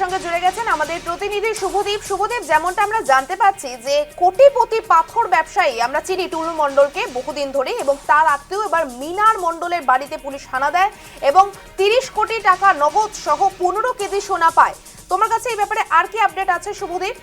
সঙ্গে জুড়ে গেছেন আমাদের প্রতিনিধি শুভদীপ। শুভদীপ, যেমনটা আমরা জানতে পাচ্ছি যে কোটিপতি পাথর ব্যবসায়ী আমরা চিনি টুলু মণ্ডলকে বহুদিন ধরে, এবং তার আত্মীয় এবার মিনার মণ্ডলের বাড়িতে পুলিশ হানা দেয় এবং 30 কোটি টাকা নগদ সহ 15 কেজি সোনা পায়। তোমার কাছে এই ব্যাপারে আর কি আপডেট আছে শুভদীপ?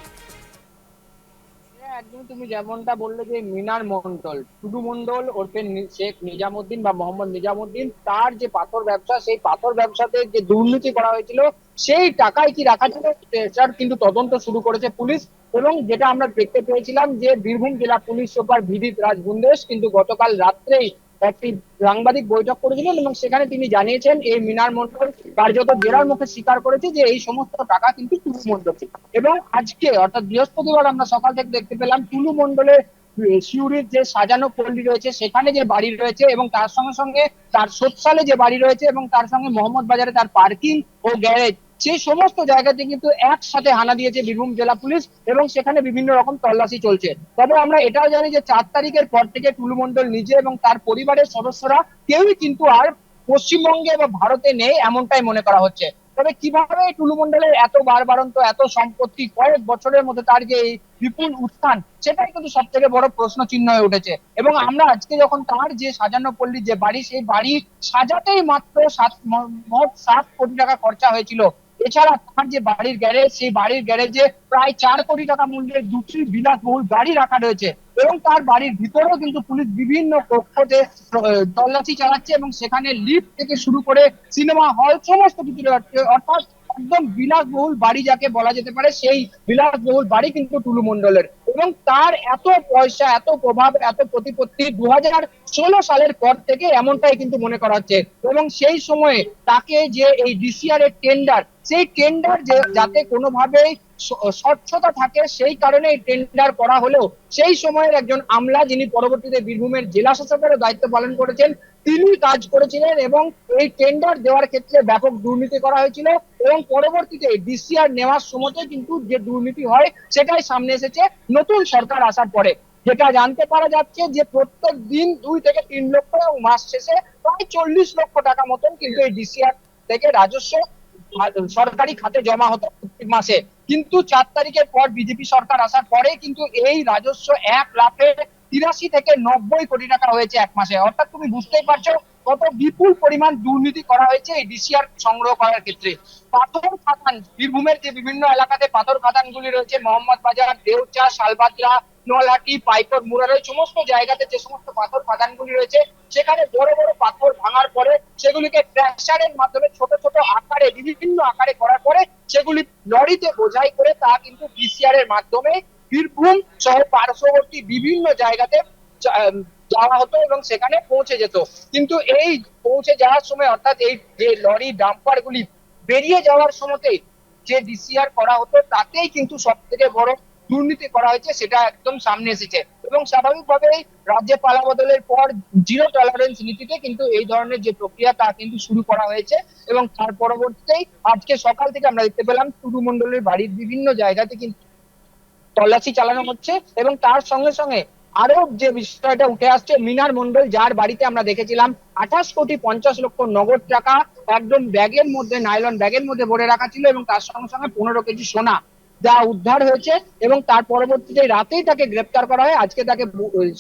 একদম তুমি যেমনটা বললে যে মিনার মন্ডল, টুডু মন্ডল ওরফে শেখ নিজামুদ্দিন বা মোহাম্মদ নিজামুদ্দিন, তার যে পাথর ব্যবসা, সেই পাথর ব্যবসাতে যে দুর্নীতি করা হয়েছিল সেই টাকায় কি রাখা ছিল সেটার কিন্তু তদন্ত শুরু করেছে পুলিশ। এবং যেটা আমরা দেখতে পেয়েছিলাম যে বীরভূম জেলা পুলিশ সুপার বিদিত রাজ বুন্দেশ কিন্তু গতকাল রাত্রেই একটি সাংবাদিক বৈঠক করেছিলেন এবং সেখানে তিনি জানিয়েছেন এই মিনার মন্ডল কার্যত জেরার মুখে স্বীকার করেছে যে এই সমস্ত টাকা কিন্তু টুলু মন্ডল। এবং আজকে অর্থাৎ বৃহস্পতিবার আমরা সকাল থেকে দেখতে পেলাম টুলু মন্ডলের সিউড়ির যে সাজানো পল্লী রয়েছে সেখানে যে বাড়ি রয়েছে এবং তার সঙ্গে সঙ্গে তার সোৎসালে যে বাড়ি রয়েছে এবং তার সঙ্গে মোহাম্মদ বাজারে তার পার্কিং ও গ্যারেজ, সেই সমস্ত জায়গাতে কিন্তু একসাথে হানা দিয়েছে বীরভূম জেলা পুলিশ এবং সেখানে বিভিন্ন রকম তল্লাশি চলছে। তবে আমরা এটাও জানি যে 4 তারিখের পর থেকে টুলু মন্ডল নিজে এবং তার পরিবারের সদস্যরা কেউই কিন্তু আর পশ্চিমবঙ্গে বা ভারতে নেই এমনটাই মনে করা হচ্ছে। তবে কিভাবে টুলু মন্ডলের এত বাড়বাড়ন্ত, এত সম্পত্তি, কয়েক বছরের মধ্যে তার যে এই বিপুল উত্থান, সেটাই কিন্তু সব থেকে বড় প্রশ্ন চিহ্ন হয়ে উঠেছে। এবং আমরা আজকে যখন তার যে সাজানো পল্লী যে বাড়ি, সেই বাড়ি সাজাতেই মাত্র মোট 7 কোটি টাকা খরচা হয়েছিল। এছাড়া তার যে বাড়ির গ্যারেজ, সেই বাড়ির গ্যারেজে প্রায় 4 কোটি টাকা মূল্যের দুটি বিলাসবহুল গাড়ি রাখা রয়েছে এবং তার বাড়ির ভিতরেও কিন্তু পুলিশ বিভিন্ন কক্ষতে তল্লাশি চালাচ্ছে এবং সেখানে লিফট থেকে শুরু করে সিনেমা হল সমস্ত কিছু রয়েছে। অর্থাৎ একদম বিলাসবহুল বাড়ি যাকে বলা যেতে পারে, সেই বিলাসবহুল বাড়ি কিন্তু টুলু মন্ডলের। এবং তার এত পয়সা, এত প্রভাব, এত প্রতিপত্তি 2016 সালের পর থেকে এমনটাই কিন্তু মনে করা হচ্ছে। এবং সেই সময়ে তাকে যে এই ডিসিআর এর টেন্ডার, সেই টেন্ডার যাতে কোনোভাবেই স্বচ্ছতা থাকে সেই কারণে এই টেন্ডার করা হলেও সেই সময়ের একজন আমলা, যিনি পরবর্তীতে বীরভূমের জেলা শাসকের দায়িত্ব পালন করেছেন, তিনি কাজ করেছিলেন এবং এই টেন্ডার দেওয়ার ক্ষেত্রে ব্যাপক দুর্নীতি করা হয়েছিল। এবং পরবর্তীতে ডিসিআর নেওয়ার সময় কিন্তু যে দুর্নীতি হয় সেটাই সামনে এসেছে নতুন সরকার আসার পরে। যেটা জানতে পারা যাচ্ছে যে প্রত্যেক দিন 2 থেকে 3 লক্ষ এবং মাস শেষে প্রায় 40 লক্ষ টাকা মতন কিন্তু এই ডিসিআর থেকে রাজস্ব সরকারি খাতে জমা হতো প্রত্যেক মাসে। কিন্তু 4 তারিখের পর বিজেপি সরকার আসার পরে কিন্তু এই রাজস্ব 1,83 থেকে 90 কোটি টাকা হয়েছে এক মাসে। অর্থাৎ তুমি বুঝতেই পারছো কত বিপুল পরিমাণ দুর্নীতি করা হয়েছে এই ডিসিআর সংগ্রহ করার ক্ষেত্রে। পাথর খাদান, বীরভূমের যে বিভিন্ন এলাকাতে পাথর খাদানগুলি রয়েছে, মোহাম্মদ বাজার, দেউচা, শালবাদ্রা, নলহাটি, পাইকর, মুরারই সমস্ত জায়গাতে যে সমস্ত পাথর খাদানগুলি রয়েছে, সেখানে বড় বড় পাথর ভাঙার পরে সেগুলিকে ক্র্যাশারের মাধ্যমে ছোট ছোট আকারে, বিভিন্ন আকারে করার পরে সেগুলি লরিতে বোঝাই করে তা কিন্তু ডিসিআর এর মাধ্যমে বীরভূম সহ পার্শ্ববর্তী বিভিন্ন জায়গাতে যাওয়া হতো এবং সেখানে পৌঁছে যেত। কিন্তু এই পৌঁছে যাওয়ার সময়, অর্থাৎ এই যে লরি ডাম্পার গুলি বেরিয়ে যাওয়ার সময়তে যে ডিসিআর করা হতো তাতেই কিন্তু সব থেকে বড় দুর্নীতি করা হয়েছে, সেটা একদম সামনে এসেছে। এবং স্বাভাবিকভাবেই রাজ্যে পালা বদলের পর জিরো টলারেন্স নীতিতে কিন্তু এই ধরনের যে প্রক্রিয়া তা কিন্তু শুরু করা হয়েছে। এবং তার পরবর্তীতেই আজকে সকাল থেকে আমরা দেখতে পেলাম টুডু মন্ডলের বাড়ির বিভিন্ন জায়গাতে কিন্তু তল্লাশি চালানো হচ্ছে। এবং তার সঙ্গে সঙ্গে আরো যে বিষয়টা উঠে আসছে, মিনার মন্ডল যার বাড়িতে আমরা দেখেছিলাম 28,50,00,000 নগদ টাকা একদম ব্যাগের মধ্যে, নাইলন ব্যাগের মধ্যে ভরে রাখা ছিল এবং তার সঙ্গে সঙ্গে 15 কেজি সোনা যা উদ্ধার হয়েছে। এবং তার পরবর্তীতে রাতেই তাকে গ্রেপ্তার করা হয়। আজকে তাকে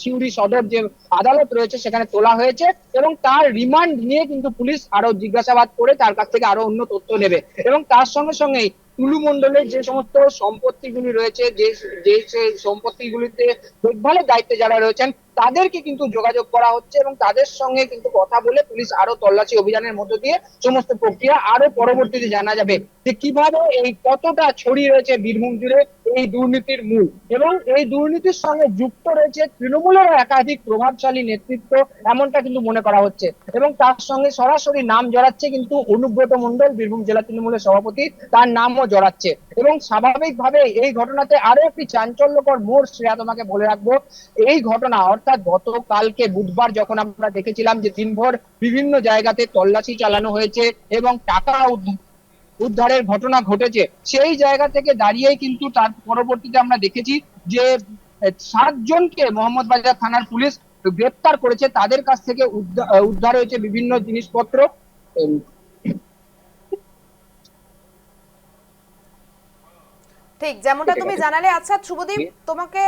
সিউড়ি সদর যে আদালত রয়েছে সেখানে তোলা হয়েছে এবং তার রিমান্ড নিয়ে কিন্তু পুলিশ আরো জিজ্ঞাসাবাদ করে তার কাছ থেকে আরো অন্য তথ্য নেবে। এবং তার সঙ্গে সঙ্গে টুলু মন্ডলের যে সমস্ত সম্পত্তিগুলি রয়েছে, যে যে সম্পত্তিগুলিতে দেখভালের দায়িত্বে যারা রয়েছেন তাদেরকে কিন্তু যোগাযোগ করা হচ্ছে এবং তাদের সঙ্গে কিন্তু কথা বলে পুলিশ আরো তল্লাশি অভিযানের মধ্য দিয়ে সমস্ত প্রক্রিয়া আরো পরবর্তীতে জানা যাবে যে কিভাবে এই কতটা ছড়িয়ে রয়েছে বীরভূম জুড়ে এই দুর্নীতির মূল। এবং এই দুর্নীতির সঙ্গে যুক্ত রয়েছে তৃণমূলেরও একাধিক প্রভাবশালী নেতৃত্ব, এমনটা কিন্তু মনে করা হচ্ছে। এবং তার সঙ্গে সরাসরি নাম জড়াচ্ছে কিন্তু অনুব্রত মণ্ডল, বীরভূম জেলা তৃণমূলের সভাপতি, তার নামও জড়াচ্ছে। এবং স্বাভাবিকভাবে এই ঘটনাতে আরো একটি চাঞ্চল্যকর মোড়, শ্রেয়া তোমাকে বলে রাখবো, এই ঘটনা অর্থাৎ গতকালকে বুধবার যখন আমরা দেখেছিলাম যে দিনভর বিভিন্ন জায়গাতে তল্লাশি চালানো হয়েছে এবং টাকা উদ্ধারের ঘটনা ঘটেছে, সেই জায়গা থেকে দাঁড়িয়েই কিন্তু তার পরবর্তীতে আমরা দেখেছি যে 7 জনকে মোহাম্মদ বাজার থানার পুলিশ গ্রেপ্তার করেছে। তাদের কাছ থেকে উদ্ধার হয়েছে বিভিন্ন জিনিসপত্র। ঠিক যেমনটা কেটে তুমি গেছে। জানালে। আচ্ছা শুভদীপ, তোমাকে